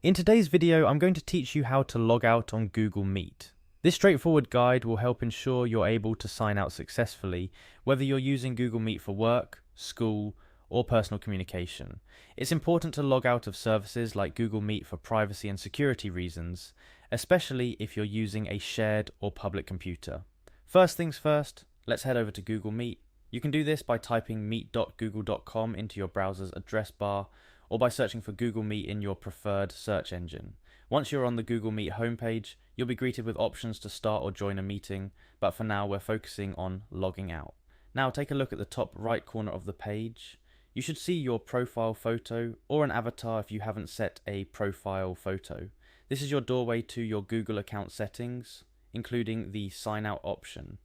In today's video, I'm going to teach you how to log out on Google Meet. This straightforward guide will help ensure you're able to sign out successfully, whether you're using Google Meet for work, school, or personal communication. It's important to log out of services like Google Meet for privacy and security reasons, especially if you're using a shared or public computer. First things first, let's head over to Google Meet. You can do this by typing meet.google.com into your browser's address bar, or by searching for Google Meet in your preferred search engine. Once you're on the Google Meet homepage, you'll be greeted with options to start or join a meeting, but for now we're focusing on logging out. Now take a look at the top right corner of the page. You should see your profile photo or an avatar if you haven't set a profile photo. This is your doorway to your Google account settings, including the sign out option.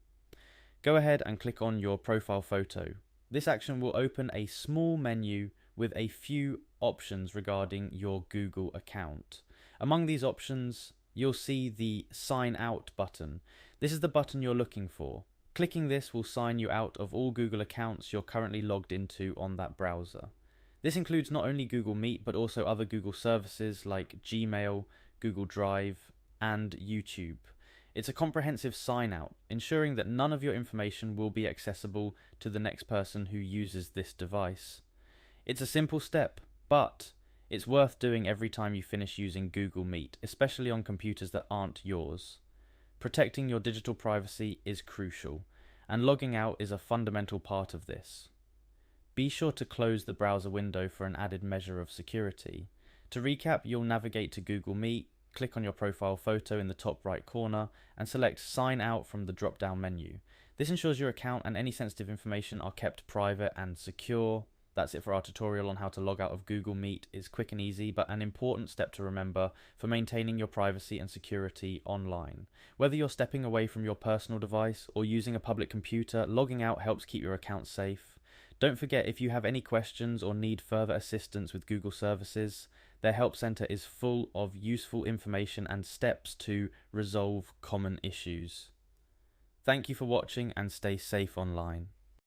Go ahead and click on your profile photo. This action will open a small menu with a few options regarding your Google account. Among these options, you'll see the Sign Out button. This is the button you're looking for. Clicking this will sign you out of all Google accounts you're currently logged into on that browser. This includes not only Google Meet, but also other Google services like Gmail, Google Drive, and YouTube. It's a comprehensive sign out, ensuring that none of your information will be accessible to the next person who uses this device. It's a simple step, but it's worth doing every time you finish using Google Meet, especially on computers that aren't yours. Protecting your digital privacy is crucial, and logging out is a fundamental part of this. Be sure to close the browser window for an added measure of security. To recap, you'll navigate to Google Meet, click on your profile photo in the top right corner, and select Sign Out from the drop-down menu. This ensures your account and any sensitive information are kept private and secure. That's it for our tutorial on how to log out of Google Meet. It's quick and easy, but an important step to remember for maintaining your privacy and security online. Whether you're stepping away from your personal device or using a public computer, logging out helps keep your account safe. Don't forget, if you have any questions or need further assistance with Google services, their help center is full of useful information and steps to resolve common issues. Thank you for watching and stay safe online.